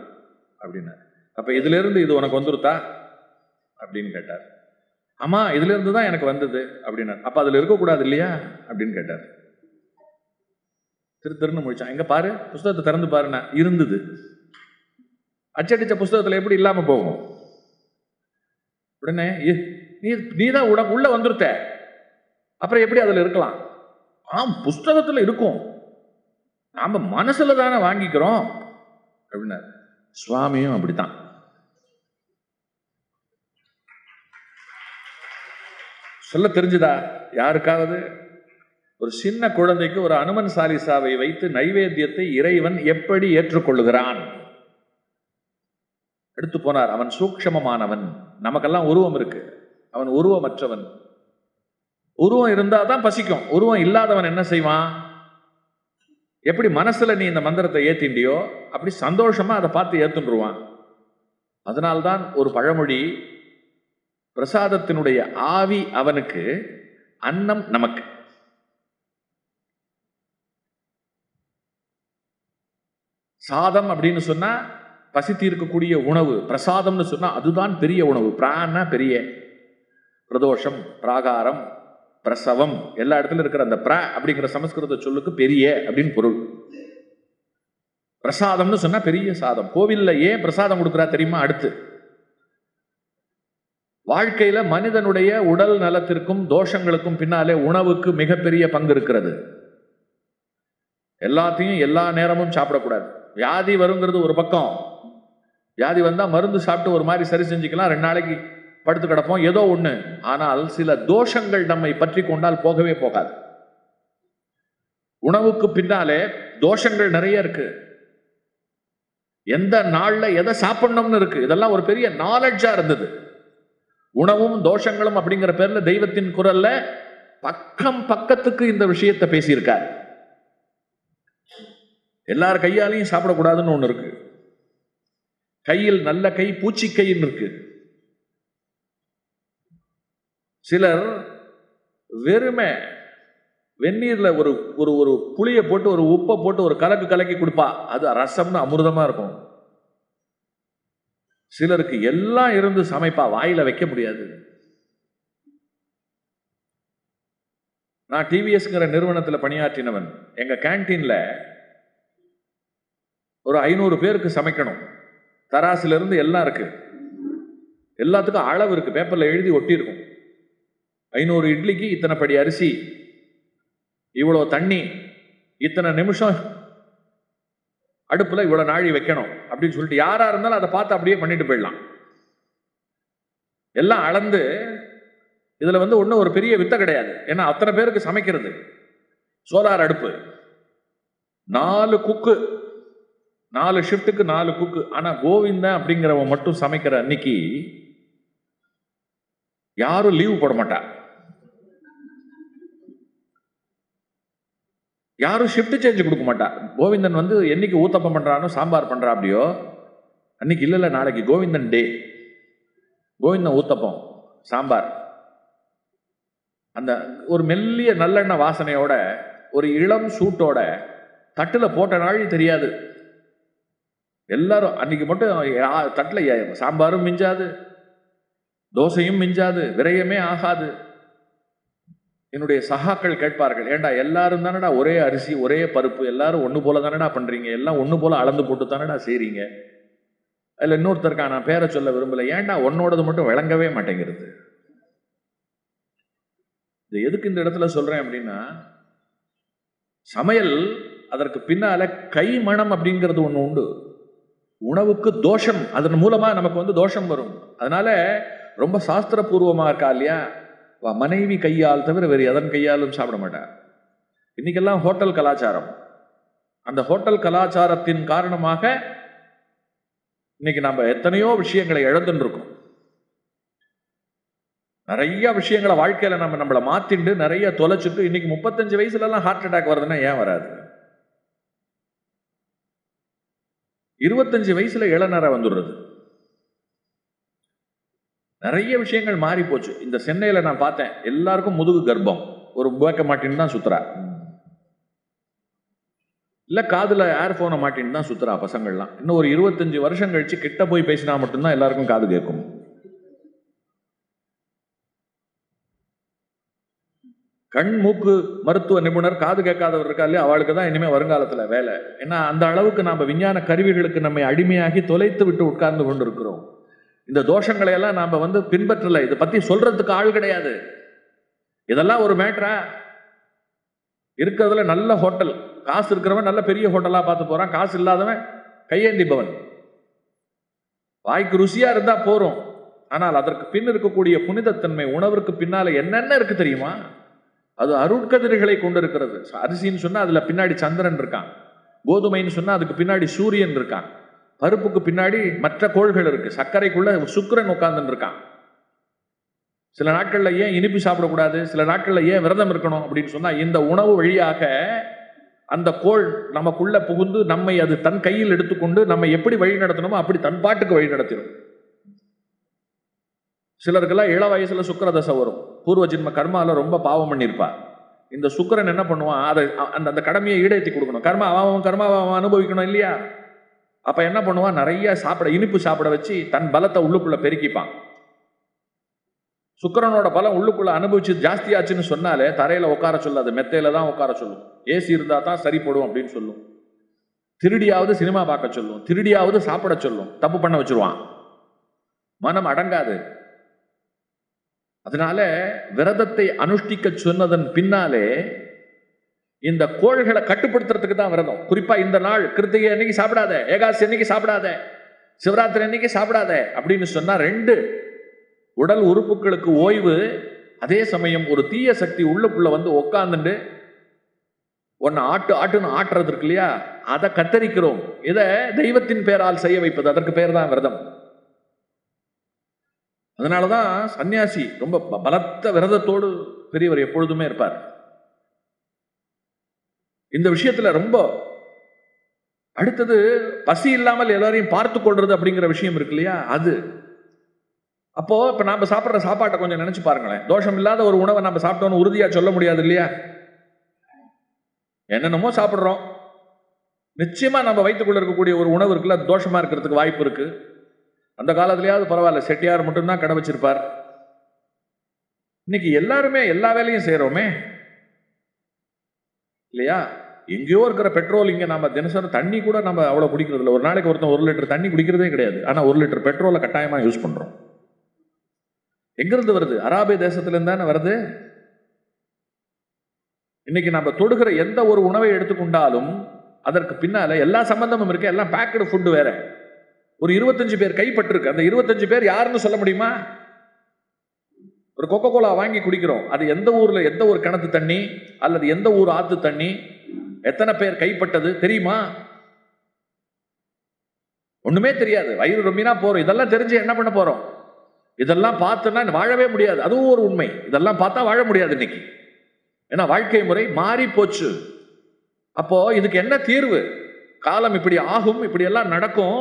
அப்படின்னார். அப்போ இதிலிருந்து இது உனக்கு வந்துருத்தா அப்படின்னு கேட்டார். ஆமாம் இதிலிருந்து தான் எனக்கு வந்தது அப்படின்னார். அப்போ அதில் இருக்கக்கூடாது இல்லையா அப்படின்னு கேட்டார். திருன்னு முடிச்சான். எங்க பாரு, புஸ்தகத்தை திறந்து பாருன்னா இருந்தது. அச்சடிச்ச புஸ்தகத்தில் எப்படி இல்லாமல் போகும்? உடனே நீ தான் உள்ள வந்துருத்த, அப்புறம் எப்படி அதில் இருக்கலாம்? புஸ்தகத்தில் இருக்கும், நாம மனசுல தானே வாங்கிக்கிறோம் அப்படின்னாரு. சுவாமியும் அப்படித்தான். சொல்ல தெரிஞ்சுதா யாருக்காவது? ஒரு சின்ன குழந்தைக்கு ஒரு அனுமன் சாலிசாவை வைத்து நைவேத்தியத்தை இறைவன் எப்படி ஏற்றுக்கொள்ளுகிறான் எடுத்து போனார். அவன் சூக்ஷமமானவன். நமக்கெல்லாம் உருவம் இருக்கு, அவன் உருவமற்றவன். உருவம் இருந்தாதான் பசிக்கும். உருவம் இல்லாதவன் என்ன செய்வான்? எப்படி மனசுல நீ இந்த மந்திரத்தை ஏத்திண்டியோ அப்படி சந்தோஷமா அதை பார்த்து ஏத்துருவான். அதனால்தான் ஒரு பழமொழி, பிரசாதத்தினுடைய ஆவி அவனுக்கு, அன்னம் நமக்கு. சாதம் அப்படின்னு சொன்னா பசி தீர்க்கக்கூடிய உணவு, பிரசாதம்னு சொன்னா அதுதான் பெரிய உணவு. பிராண பெரிய, பிரதோஷம், பிராகாரம், பிரசவம் எல்லா இடத்துல இருக்கிற அந்த பிர அப்படிங்கிற சமஸ்கிருத சொல்லுக்கு பெரிய அப்படின்னு பொருள். பிரசாதம்னு சொன்னா பெரிய சாதம். கோவில்ல ஏன் பிரசாதம் கொடுக்குறா தெரியுமா? அடுத்து வாழ்க்கையில மனிதனுடைய உடல் நலத்திற்கும் தோஷங்களுக்கும் பின்னாலே உணவுக்கு மிகப்பெரிய பங்கு இருக்கிறது. எல்லாத்தையும் எல்லா நேரமும் சாப்பிடக்கூடாது. வியாதி வருங்கிறது ஒரு பக்கம். வியாதி வந்தா மருந்து சாப்பிட்டு ஒரு மாதிரி சரி செஞ்சுக்கலாம், 2 நாளைக்கு படுத்து கிடப்போம், ஏதோ ஒண்ணு. ஆனால் சில தோஷங்கள் நம்மை பற்றி கொண்டால் போகவே போகாது. உணவுக்கு பின்னாலே தோஷங்கள் நிறைய இருக்கு. எந்த நாள்ல எதை சாப்பிடணும்னு இருக்கு. இதெல்லாம் ஒரு பெரிய நாலெட்ஜா இருந்தது. உணவும் தோஷங்களும் அப்படிங்கிற பேர்ல தெய்வத்தின் குரல்ல பக்கத்துக்கு இந்த விஷயத்தை பேசியிருக்கார். எல்லார் கையாலையும் சாப்பிடக்கூடாதுன்னு ஒண்ணு இருக்கு. கையில் நல்ல கை பூச்சிக்கைன்னு இருக்கு. சிலர் வெறுமை வெந்நீர்ல ஒரு ஒரு ஒரு புளியை போட்டு ஒரு உப்பை போட்டு ஒரு கலக்கி கொடுப்பா, அது ரசம்னு அமிர்தமா இருக்கும். சிலருக்கு எல்லாம் இருந்து சமைப்பா, வாயில வைக்க முடியாது. நான் டிவிஎஸ்ங்கிற நிறுவனத்தில் பணியாற்றினவன். எங்க கேன்டீன்ல ஒரு 500 பேருக்கு சமைக்கணும். தராசுல இருந்து எல்லாம் இருக்கு, எல்லாத்துக்கும் அளவு இருக்கு, பேப்பர்ல எழுதி ஒட்டி இருக்கும். 500 இட்லிக்கு இத்தனை படி அரிசி, இவ்வளவு தண்ணி, இத்தனை நிமிஷம் அடுப்புல இவ்வளவு நாழி வைக்கணும் அப்படின்னு சொல்லிட்டு யாரா இருந்தாலும் அதை பார்த்து அப்படியே பண்ணிட்டு போயிடலாம். எல்லாம் அளந்து. இதுல வந்து ஒன்னும் ஒரு பெரிய வித்தை கிடையாது. ஏன்னா அத்தனை பேருக்கு சமைக்கிறது. சோலார் அடுப்பு, 4 குக்கு, 4 ஷிஃப்ட்டுக்கு 4 குக்கு. ஆனா கோவிந்தன் அப்படிங்கிறவன் மட்டும் சமைக்கிற அன்னைக்கு யாரும் லீவு போட மாட்டா. யாரும் ஷிஃப்ட் சேஞ்ச் கொடுக்க மாட்டா. கோவிந்தன் வந்து என்னைக்கு ஊத்தப்பம் பண்றானோ சாம்பார் பண்றா அப்படியோ அன்னைக்கு இல்ல, நாளைக்கு கோவிந்தன் டே, கோவிந்தன் ஊத்தப்பம் சாம்பார். அந்த ஒரு மெல்லிய நல்லெண்ணெய் வாசனையோட ஒரு இளம் சூட்டோட தட்டுல போட்ட நாள் தெரியாது. எல்லாரும் அன்னைக்கு மட்டும் தட்டுல சாம்பாரும் மிஞ்சாது, தோசையும் மிஞ்சாது, விரயமே ஆகாது. என்னுடைய சகாக்கள் கேட்பார்கள், ஏண்டா எல்லாரும் தானடா ஒரே அரிசி ஒரே பருப்பு, எல்லாரும் ஒண்ணு போல தானடா பண்றீங்க, எல்லாம் ஒண்ணு போல அளந்து போட்டு தானடா செய்றீங்க. அதுல இன்னொருத்தருக்கா நான் பேரை சொல்ல விரும்பல, ஏண்டா உன்னோடது மட்டும் விளங்கவே மாட்டேங்கிறது. இது எதுக்கு இந்த இடத்துல சொல்றேன் அப்படின்னா, சமையல் அதற்கு பின்னால கைமணம் அப்படிங்கிறது ஒண்ணு உண்டு. உணவுக்கு தோஷம், அதன் மூலமா நமக்கு தோஷம் வரும். அதனால ரொம்ப சாஸ்திரபூர்வமா இருக்கா இல்லையா, மனைவி கையால் தவிர வேறு எதன் கையாலும் சாப்பிட மாட்டார். இன்னைக்கெல்லாம் ஹோட்டல் கலாச்சாரம். அந்த ஹோட்டல் கலாச்சாரத்தின் காரணமாக இன்னைக்கு நம்ம எத்தனையோ விஷயங்களை இழந்துட்டு இருக்கோம். நிறைய விஷயங்களை வாழ்க்கையில நம்மளை மாத்திண்டு நிறைய தொலைச்சிட்டு இன்னைக்கு 35 வயசுல எல்லாம் ஹார்ட் அட்டாக் வருதுன்னா ஏன் வராது? 25 வயசுல இளநரை வந்துடுறது. நிறைய விஷயங்கள் மாறி போச்சு. இந்த சென்னையில நான் பார்த்தேன், எல்லாருக்கும் முதுகு கர்ப்பம், ஒரு பேக்க மாட்டின்னு தான் சுத்துறா, இல்ல காதுல ஏர்போனை மாட்டின்னு தான் சுத்துறா பசங்கள்லாம். இன்னும் ஒரு 25 வருஷம் கழிச்சு கிட்ட போய் பேசினா மட்டும்தான் எல்லாருக்கும் காது கேட்கும். கண் மூக்கு மருத்துவ நிபுணர், காது கேட்காதவர் இருக்கா இல்லையா, அவளுக்கு தான் இனிமே வருங்காலத்துல வேலை. ஏன்னா அந்த அளவுக்கு நம்ம விஞ்ஞான கருவிகளுக்கு நம்மை அடிமையாகி தொலைத்து விட்டு உட்கார்ந்து கொண்டு இருக்கிறோம். இந்த தோஷங்களை எல்லாம் நாம பின்பற்றல. இதை பத்தி சொல்றதுக்கு ஆள் கிடையாது. இதெல்லாம் ஒரு மேட்டரா? இருக்கிறதுல நல்ல ஹோட்டல், காசு இருக்கிறவன் நல்ல பெரிய ஹோட்டலா பார்த்து போறான், காசு இல்லாதவன் கையேந்திப்பவன். வாய்க்கு ருசியா இருந்தா போறோம். ஆனால் அதற்கு பின் இருக்கக்கூடிய புனிதத்தன்மை, உணவிற்கு பின்னால என்னென்ன இருக்கு தெரியுமா? அது அருட்கதிர்களை கொண்டிருக்கிறது. அரிசின்னு சொன்னா அதுல பின்னாடி சந்திரன் இருக்கான், கோதுமைன்னு சொன்னா அதுக்கு பின்னாடி சூரியன் இருக்கான், பருப்புக்கு பின்னாடி மற்ற கோள்கள் இருக்கு, சர்க்கரைக்குள்ள சுக்கிரன் உட்கார்ந்து இருக்கான். சில நாட்கள்ல ஏன் இனிப்பு சாப்பிடக்கூடாது, சில நாட்கள்ல ஏன் விரதம் இருக்கணும் அப்படின்னு சொன்னா, இந்த உணவு வழியாக அந்த கோள் நமக்குள்ள புகுந்து நம்மை அது தன் கையில் எடுத்துக்கொண்டு நம்ம எப்படி வழி நடத்தணுமோ அப்படி தன் பாட்டுக்கு வழி நடத்திடும். சிலருக்கெல்லாம் இள வயசுல சுக்கிர தசை வரும், பூர்வ ஜென்ம கர்மால ரொம்ப பாவம் பண்ணியிருப்பா. இந்த சுக்கிரன் என்ன பண்ணுவான், அதை அந்த கடமையை ஈடேற்றி கொடுக்கணும். கர்மா அனுபவிக்கணும் இல்லையா? அப்ப என்ன பண்ணுவான், நிறைய சாப்பிட, இனிப்பு சாப்பிட வச்சு தன் பலத்தை உள்ளுக்குள்ள பெருக்கிப்பான். சுக்கிரனோட பலம் உள்ளுக்குள்ள அனுபவிச்சு ஜாஸ்தியாச்சுன்னு சொன்னாலே தரையில உட்கார சொல்லாது, மெத்தையில தான் உட்கார சொல்லும். ஏசி இருந்தா தான் சரிப்படும் அப்படின்னு சொல்லும். திருடியாவது சினிமா பார்க்க சொல்லும், திருடியாவது சாப்பிட சொல்லும், தப்பு பண்ண வச்சிருவான். மனம் அடங்காது. அதனால விரதத்தை அனுஷ்டிக்க சொன்னதன் பின்னாலே இந்த கோள்களை கட்டுப்படுத்துறதுக்கு தான் விரதம். குறிப்பா இந்த நாள் கிருத்திகை அன்னைக்கு சாப்பிடாத, ஏகாதசி அன்னைக்கு சாப்பிடாத, சிவராத்திரி அன்னைக்கு சாப்பிடாத அப்படின்னு சொன்னா 2 உடல் உறுப்புகளுக்கு ஓய்வு. அதே சமயம் ஒரு தீய சக்தி உள்ளுக்குள்ள உட்கார்ந்துட்டு ஒன்னு ஆட்டுன்னு ஆட்டுறது இருக்கு இல்லையா, அதை கத்தரிக்கிறோம். இதை தெய்வத்தின் பேரால் செய்ய வைப்பது, அதற்கு பேர் தான் விரதம். அதனாலதான் சன்னியாசி ரொம்ப பலத்த விரதத்தோடு பெரியவர் எப்பொழுதுமே இருப்பார். இந்த விஷயத்துல ரொம்ப அடுத்தது பசி இல்லாமல் எல்லாரையும் பார்த்து கொள்றது அப்படிங்கிற விஷயம் இருக்கு இல்லையா, அது. அப்போ இப்ப நாம சாப்பிட்ற சாப்பாட்டை கொஞ்சம் நினைச்சு பாருங்களேன். தோஷம் இல்லாத ஒரு உணவை நம்ம சாப்பிட்டோம்னு உறுதியா சொல்ல முடியாது இல்லையா? என்னென்னமோ சாப்பிட்றோம். நிச்சயமா நம்ம வயிற்றுக்குள்ள இருக்கக்கூடிய ஒரு உணவு இருக்குல்ல, தோஷமா இருக்கிறதுக்கு வாய்ப்பு இருக்கு. அந்த காலத்திலேயாவது பரவாயில்ல, செட்டியார் மட்டும்தான் கடை வச்சிருப்பார். இன்னைக்கு எல்லாருமே எல்லா வேலையும் செய்யறோமே இல்லையா? எங்கேயோ இருக்கிற பெட்ரோல் இங்க நம்ம தினசரி தண்ணி கூட நம்ம அவ்வளவு குடிக்கிறது இல்லை. ஒரு நாளைக்கு ஒருத்தன் 1 லிட்டர் தண்ணி குடிக்கிறதே கிடையாது. ஆனா 1 லிட்டர் பெட்ரோலை கட்டாயமா யூஸ் பண்றோம். எங்கிருந்து வருது? அராபிய தேசத்துல இருந்தானே வருது. இன்னைக்கு நம்ம தொடுகிற எந்த ஒரு உணவை எடுத்துக்கொண்டாலும் அதற்கு பின்னால எல்லா சம்பந்தமும் இருக்கு. எல்லாம் பேக்கடு ஃபுட் வேற. ஒரு 25 பேர் கைப்பற்றிருக்கு. அந்த 25 பேர் யாருன்னு சொல்ல முடியுமா? ஒரு கொக்கோ கோலா வாங்கி குடிக்கிறோம், அது எந்த ஊர்ல, எந்த ஒரு கிணத்து தண்ணி அல்லது எந்த ஊர் ஆத்து தண்ணி, எத்தனை பேர் கைப்பட்டது தெரியுமா? ஒண்ணுமே தெரியாது. வயிறு ரொம்பினா போறோம். இதெல்லாம் தெரிஞ்சு என்ன பண்ண போறோம்? இதெல்லாம் பார்த்தோன்னா வாழவே முடியாது. அதுவும் ஒரு உண்மை. இதெல்லாம் பார்த்தா வாழ முடியாது இன்னைக்கு. ஏன்னா வாழ்க்கை முறை மாறி போச்சு. அப்போ இதுக்கு என்ன தீர்வு? காலம் இப்படி ஆகும், இப்படி எல்லாம் நடக்கும்.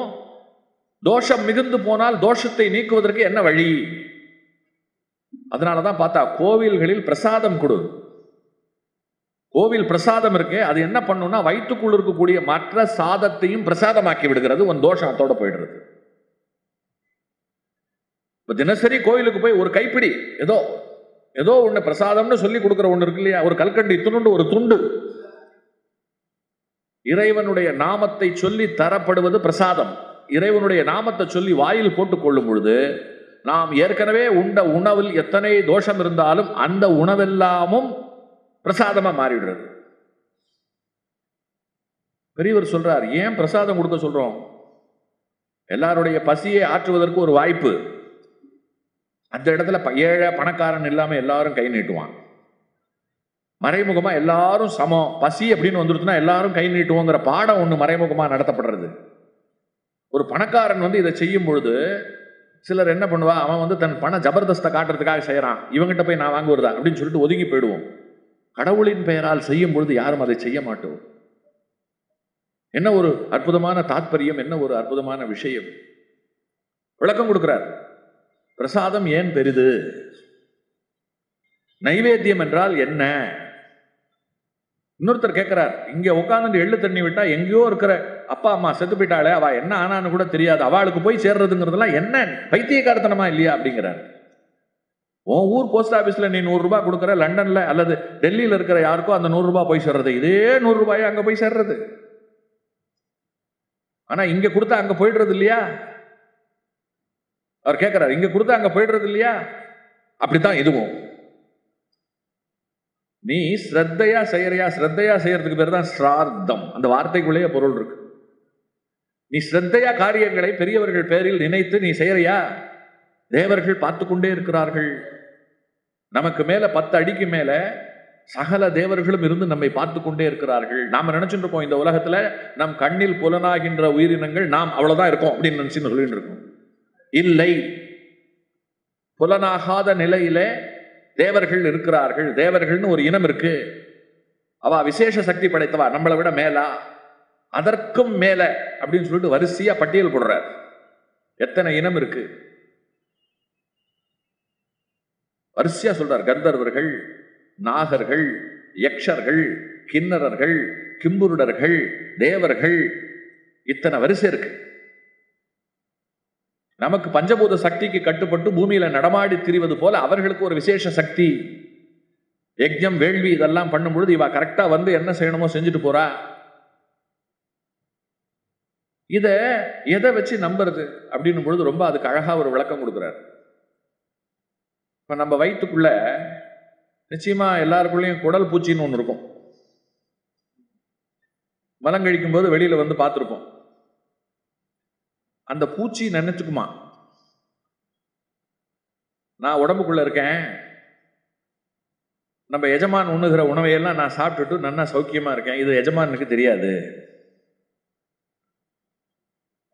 தோஷம் மிகுந்து போனால் தோஷத்தை நீக்குவதற்கு என்ன வழி? அதனாலதான் பார்த்தா கோவில்களில் பிரசாதம் கொடு. கோவில் பிரசாதம் இருக்கு, அது என்ன பண்ணும்னா வயிற்றுக்குள் இருக்கக்கூடிய மற்ற சாதத்தையும் பிரசாதமாக்கி விடுகிறது. உன் தோஷம் அதோட போயிடுறது. தினசரி கோயிலுக்கு போய் ஒரு கைப்பிடி ஏதோ ஒண்ணு பிரசாதம்னு சொல்லி கொடுக்கிற ஒண்ணு இருக்கு இல்லையா, ஒரு கல்கண்டு இத்துண்டு ஒரு துண்டு, இறைவனுடைய நாமத்தை சொல்லி தரப்படுவது பிரசாதம். இறைவனுடைய நாமத்தை சொல்லி வாயில் போட்டுக் கொள்ளும் பொழுது நாம் ஏற்கனவே உண்ட உணவில் எத்தனை தோஷம் இருந்தாலும் அந்த உணவெல்லாமும் பிரசாதமா மாறிவிடுறது. பெரியவர் சொல்றார், ஏன் பிரசாதம் கொடுக்க சொல்றோம்? எல்லாருடைய பசியை ஆற்றுவதற்கு ஒரு வாய்ப்பு. அந்த இடத்துல ஏழை பணக்காரன் இல்லாம எல்லாரும் கை நீட்டுவான். மறைமுகமா எல்லாரும் சமம், பசி அப்படின்னு வந்துருச்சுன்னா எல்லாரும் கை நீட்டுவோங்கிற பாடம் ஒண்ணு மறைமுகமா நடத்தப்படுறது. ஒரு பணக்காரன் இதை செய்யும் பொழுது சிலர் என்ன பண்ணுவா, அவன் தன் பண ஜபர்தஸ்தை காட்டுறதுக்காக செய்யறான், இவங்கிட்ட போய் நான் வாங்குவதா அப்படின்னு சொல்லிட்டு ஒதுங்கி போயிடுவோம். கடவுளின் பெயரால் செய்யும் பொழுது யாரும் அதை செய்ய மாட்டோம். என்ன ஒரு அற்புதமான தாத்பரியம், என்ன ஒரு அற்புதமான விஷயம். விளக்கம் கொடுக்கிறார். பிரசாதம் ஏன் பெரிது, நைவேத்தியம் என்றால் என்ன? இன்னொருத்தர் கேட்கிறார், இங்க உட்கார்ந்து எள்ளு தண்ணி விட்டா எங்கேயோ இருக்கிற அப்பா அம்மா செத்து போயிட்டாளே, அவ என்ன ஆனான்னு கூட தெரியாது, அவளுக்கு போய் சேர்றதுங்கிறதுலாம் என்ன பைத்தியக்காரத்தனமா இல்லையா அப்படிங்கிறார். உன் ஊர் போஸ்ட் ஆபீஸ்ல நீ 100 ரூபாய் கொடுக்குற, லண்டன்ல அல்லது டெல்லியில இருக்கிற யாருக்கோ அந்த 100 ரூபாய் போய் சேர்றது, இதே 100 ரூபாய் அங்க போய் சேர்றது. ஆனா இங்க கொடுத்தா அங்க போயிடுறது இல்லையா? அவர் கேட்கிறார், இங்க கொடுத்தா அங்க போயிடுறது இல்லையா? அப்படித்தான் இதுவும். நீ ஸ்ரத்தையா செய்யறியா? ஸ்ரத்தையா செய்யறதுக்கு பேர் தான் ஸ்ரார்த்தம். அந்த வார்த்தைக்குள்ளேயே பொருள் இருக்கு. நீ ஸ்ரத்தையா காரியங்களை பெரியவர்கள் பேரில் நினைத்து நீ செய்யறியா? தேவர்கள் பார்த்து கொண்டே இருக்கிறார்கள். நமக்கு மேல 10 அடிக்கு மேல சகல தேவர்களும் இருந்து நம்மை பார்த்து கொண்டே இருக்கிறார்கள். நாம நினைச்சுட்டு இருக்கோம் இந்த உலகத்துல நம் கண்ணில் புலனாகின்ற உயிரினங்கள் நாம் அவ்வளவுதான் இருக்கோம் அப்படின்னு நினைச்சுன்னு சொல்லிட்டு இருக்கோம். இல்லை, புலனாகாத நிலையில தேவர்கள் இருக்கிறார்கள். தேவர்கள்னு ஒரு இனம் இருக்கு. அவ விசேஷ சக்தி படைத்தவா, நம்மளை விட மேலா, அதற்கும் மேல அப்படின்னு சொல்லிட்டு வரிசையா பட்டியல் போடுறார். எத்தனை இனம் இருக்கு வரிசையா சொல்றார். கந்தர்வர்கள், நாகர்கள், யக்ஷர்கள், கிண்ணறர்கள், கிம்புருடர்கள், தேவர்கள், இத்தனை வரிசை இருக்கு. நமக்கு பஞ்சபூத சக்திக்கு கட்டுப்பட்டு பூமியில நடமாடி திரிவது போல அவர்களுக்கு ஒரு விசேஷ சக்தி. யஜ்ஞம், வேள்வி இதெல்லாம் பண்ணும் பொழுது இவ கரெக்டா என்ன செய்யணுமோ செஞ்சுட்டு போறா. இத எதை வச்சு நம்புறது அப்படின்னும் பொழுது ரொம்ப அதுக்கு அழகா ஒரு விளக்கம் கொடுக்கிறார். இப்ப நம்ம வயிற்றுக்குள்ள நிச்சயமா எல்லாருக்குள்ளேயும் குடல் பூச்சின்னு ஒண்ணு இருக்கும். மலம் கழிக்கும் போது வெளியில பார்த்திருப்போம். அந்த பூச்சி நினைச்சுக்குமா, நான் உடம்புக்குள்ள இருக்கேன், நம்ம எஜமான் உண்ணுகிற உணவையெல்லாம் நான் சாப்பிட்டுட்டு நல்லா சௌக்கியமா இருக்கேன், இது எஜமானுக்கு தெரியாது.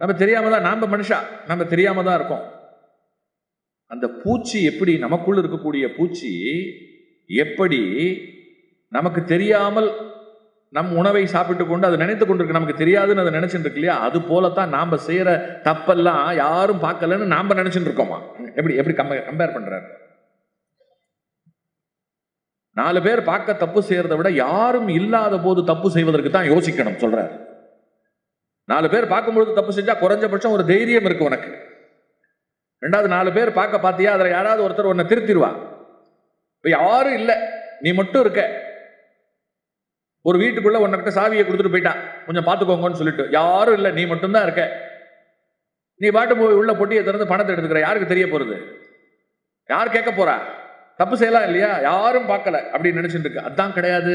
நம்ம தெரியாம தான், நாம மனுஷா நம்ம தெரியாம தான் இருக்கோம். அந்த பூச்சி எப்படி, நமக்குள்ள இருக்கக்கூடிய பூச்சி எப்படி நமக்கு தெரியாமல் நம் உணவை சாப்பிட்டு கொண்டு அதை நினைத்து கொண்டிருக்கு, நமக்கு தெரியாதுன்னு அதை நினைச்சுட்டு இருக்கு இல்லையா? அது போலத்தான் நாம செய்யற தப்பெல்லாம் யாரும் பார்க்கலன்னு நாம நினைச்சுட்டு இருக்கோமா? எப்படி எப்படி கம்பேர் பண்றாரு? 4 பேர் பார்க்க தப்பு செய்யறதை விட யாரும் இல்லாத போது தப்பு செய்வதற்கு தான் யோசிக்கணும் சொல்றாரு. 4 பேர் பார்க்கும்பொழுது தப்பு செஞ்சா குறைஞ்சபட்சம் ஒரு தைரியம் இருக்கு உனக்கு. 2வது 4 பேர் பார்த்தியா, அதுல யாராவது ஒருத்தர் உன்னை திருத்திடுவா. இப்ப யாரும் இல்லை, நீ மட்டும் இருக்க. ஒரு வீட்டுக்குள்ள உன்கிட்ட சாவியை கொடுத்துட்டு போயிட்டா, கொஞ்சம் பார்த்துக்கோங்கன்னு சொல்லிட்டு, யாரும் இல்லை, நீ மட்டும்தான் இருக்க. நீ பாட்டு போய் உள்ள பொட்டியை திறந்து பணத்தை எடுத்துக்கிற, யாருக்கு தெரிய போறது? யார் கேட்க போறா? தப்பு செய்யலாம் இல்லையா? யாரும் பார்க்கல அப்படின்னு நினைச்சுட்டு இருக்கு. அதான் கிடையாது.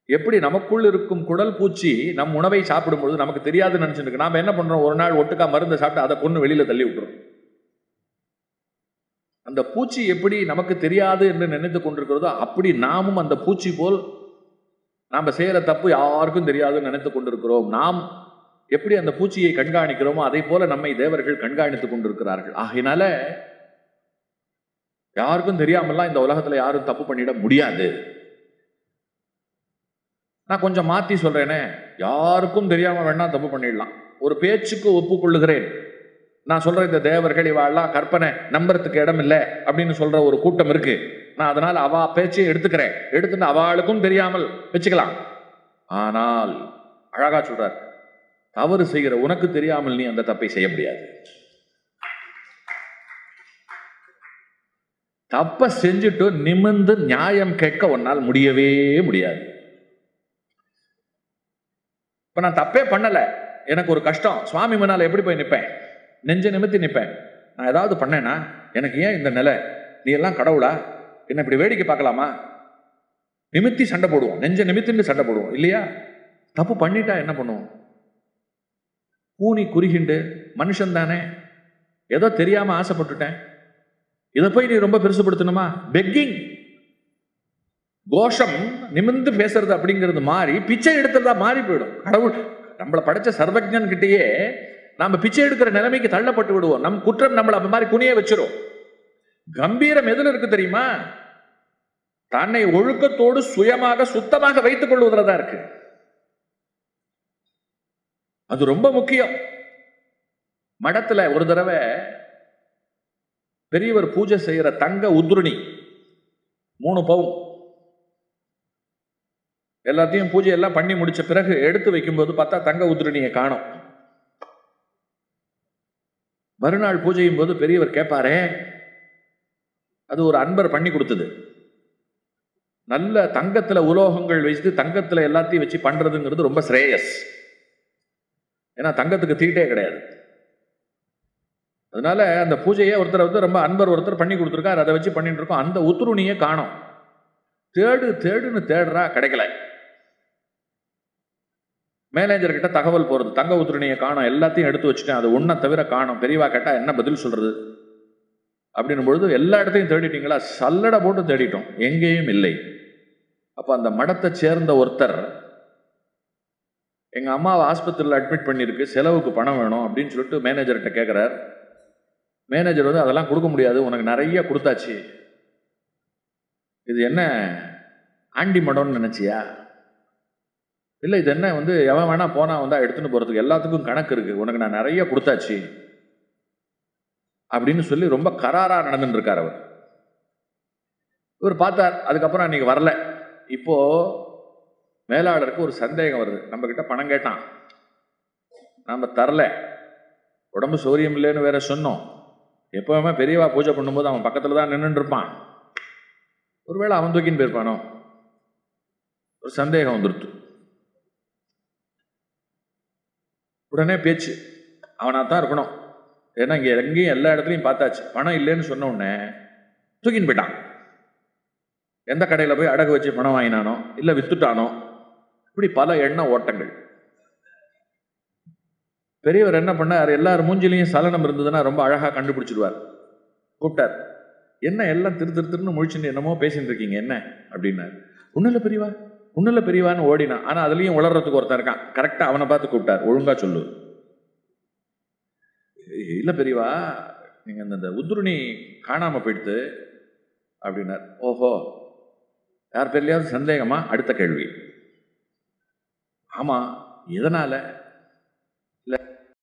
எப்படி நமக்குள் இருக்கும் குடல் பூச்சி நம் உணவை சாப்பிடும் பொழுது நமக்கு தெரியாதுன்னு நினைச்சுட்டு இருக்கு. நாம என்ன பண்றோம், ஒரு நாள் ஒட்டுக்கா மருந்து சாப்பிட்டு அதை கொண்டு வெளியில தள்ளி விட்டுறோம். அந்த பூச்சி எப்படி நமக்கு தெரியாது என்று நினைத்து கொண்டிருக்கிறதோ அப்படி நாமும் அந்த பூச்சி போல் நாம செய்யற தப்பு யாருக்கும் தெரியாதுன்னு நினைத்து கொண்டிருக்கிறோம். நாம் எப்படி அந்த பூச்சியை கண்காணிக்கிறோமோ அதை போல நம்மை தேவர்கள் கண்காணித்துக் கொண்டிருக்கிறார்கள். ஆகையினால யாருக்கும் தெரியாமல்லாம் இந்த உலகத்துல யாரும் தப்பு பண்ணிட முடியாது. நான் கொஞ்சம் மாத்தி சொல்றேனே, யாருக்கும் தெரியாம வேணா தப்பு பண்ணிடலாம். ஒரு பேச்சுக்கு ஒப்புக்கொள்ளுகிறேன். நான் சொல்ற இந்த தேவர்கள் இவாள்லாம் கற்பனை, நம்புறதுக்கு இடம் இல்லை அப்படின்னு சொல்ற ஒரு கூட்டம் இருக்கு. நான் அதனால அவ பேச்சை எடுத்துக்கிறேன், எடுத்துட்டு அவளுக்கும் தெரியாமல் வச்சுக்கலாம். ஆனால் அழகா சொல்றார், தவறு செய்கிற உனக்கு தெரியாமல் நீ அந்த தப்பை செய்ய முடியாது. தப்ப செஞ்சுட்டு நிமிர்ந்து நியாயம் கேட்க உன்னால் முடியவே முடியாது. இப்ப நான் தப்பே பண்ணல, எனக்கு ஒரு கஷ்டம், சுவாமி முன்னால எப்படி போய் நிற்பேன்? நெஞ்ச நிமித்தி நிற்பேன். நான் ஏதாவது பண்ணேன்னா எனக்கு ஏன் இந்த நிலை, நீ எல்லாம் கடவுளா, என்ன இப்படி வேடிக்கை பார்க்கலாமா? நிமித்தி சண்டை போடுவோம், நெஞ்ச நிமித்தின்னு சண்டை போடுவோம் இல்லையா? தப்பு பண்ணிட்டா என்ன பண்ணுவோம்? கூனி குறுகிண்டு, மனுஷன் தானே, ஏதோ தெரியாம ஆசைப்பட்டுட்டேன், இதை போய் நீ ரொம்ப பெருசுபடுத்தணுமா? பெக்கிங், கோஷம், நிமிர்ந்து பேசுறது அப்படிங்கிறது மாறி பிச்சை எடுக்கிறதா மாறி போயிடும். கடவுள் நம்மளை படைச்ச சர்வஜன் கிட்டேயே நாம பிச்சை எடுக்கிற நிலைமைக்கு தள்ளப்பட்டு விடுவோம். நம் குற்றம் நம்மளை அந்த மாதிரி குனிய வச்சிரும். கம்பீரம் எதுல இருக்கு தெரியுமா? தன்னை ஒழுக்கத்தோடு சுயமாக சுத்தமாக வைத்துக் கொள்வதில்தான் இருக்கு. அது ரொம்ப முக்கியம். மடத்துல ஒரு தடவை பெரியவர் பூஜை செய்யற தங்க உத்ருணி 3 பவுன் எல்லாத்தையும் பூஜை எல்லாம் பண்ணி முடிச்ச பிறகு எடுத்து வைக்கும்போது பார்த்தா தங்க உத்ருணியை காணோம். மறுநாள் பூஜையும் போது பெரியவர் கேட்பாரே, அது ஒரு அன்பர் பண்ணி கொடுத்தது. நல்ல தங்கத்துல உலோகங்கள் வச்சு தங்கத்துல எல்லாத்தையும் வச்சு பண்றதுங்கிறது ரொம்ப ஸ்ரேயஸ். ஏன்னா தங்கத்துக்கு தீட்டே கிடையாது. அதனால அந்த பூஜையை ஒருத்தர் வந்து ரொம்ப அன்பர் ஒருத்தர் பண்ணி கொடுத்துருக்காரு, அதை வச்சு பண்ணிட்டு இருக்கோம். அந்த உத்துருணியை காணோம். தேடுன்னு தேடுறா, கிடைக்கல. மேனேஜர் கிட்ட தகவல் போறது, தங்க உத்துருணியை காணோம், எல்லாத்தையும் எடுத்து வச்சுட்டேன், அது ஒன்றை தவிர காணோம். பெரியவா கேட்டா என்ன பதில் சொல்றது அப்படின்னும் பொழுது, எல்லா இடத்தையும் தேடிட்டீங்களா? சல்லடை போட்டு தேடிட்டோம், எங்கேயும் இல்லை. அப்ப அந்த மடத்தை சேர்ந்த ஒருத்தர், எங்க அம்மாவை ஆஸ்பத்திரியில் அட்மிட் பண்ணிருக்கு, செலவுக்கு பணம் வேணும் அப்படின்னு சொல்லிட்டு மேனேஜர்கிட்ட கேட்கிறார். மேனேஜர் வந்து அதெல்லாம் கொடுக்க முடியாது, உனக்கு நிறைய கொடுத்தாச்சு, இது என்ன ஆண்டி மடம்னு நினைச்சியா? இல்லை, இது என்ன வந்து எவன் வேணா போனா வந்தா எடுத்துன்னு போறதுக்கு, எல்லாத்துக்கும் கணக்கு இருக்கு, உனக்கு நான் நிறைய கொடுத்தாச்சு அப்படின்னு சொல்லி ரொம்ப கராரா நடந்துட்டு இருக்கார் அவர். இவர் பார்த்தார். அதுக்கப்புறம் அன்னைக்கு வரல. இப்போ மேலாளருக்கு ஒரு சந்தேகம் வருது. நம்ம கிட்ட பணம் கேட்டான், நாம தரல, உடம்பு சௌரியம் இல்லைன்னு வேற சொன்னோம். எப்பவுமே பெரியவா பூஜை பண்ணும்போது அவன் பக்கத்துல தான் நின்றுட்டு இருப்பான். ஒருவேளை அவன் தூக்கின்னு போயிருப்பானோ? ஒரு சந்தேகம் வந்துருத்து. உடனே பேச்சு, அவனா தான் இருக்கணும். ஏன்னா இங்க எங்கேயும் எல்லா இடத்துலையும் பார்த்தாச்சு, பணம் இல்லைன்னு சொன்ன உடனே தூக்கின்னு போயிட்டான். எந்த கடையில் போய் அடகு வச்சு பணம் வாங்கினானோ, இல்லை வித்துட்டானோ, இப்படி பல எண்ண ஓட்டங்கள். பெரியவர் என்ன பண்ணார், எல்லாரும் மூஞ்சிலையும் சலனம் இருந்ததுன்னா ரொம்ப அழகா கண்டுபிடிச்சிடுவார். கூப்பிட்டார், என்ன எல்லாம் திருன்னு முழிச்சுட்டு என்னமோ பேசிட்டு இருக்கீங்க என்ன அப்படின்னாரு. ஒன்னும் பெரியவா, ஒன்னும் பெரியவான்னு ஓடினான். ஆனா அதுலயும் உளறதுக்கு ஒருத்தன் இருக்கான். கரெக்டா அவனை பார்த்து கூப்பிட்டார், ஒழுங்கா சொல்லு. இல்ல பெரியவா, நீங்க இந்த உத்ருணி காணாம போயிடுது அப்படின்னார். ஓஹோ, யார் பேர்லயாவது சந்தேகமா? அடுத்த கேள்வி. ஆமா, எதனால?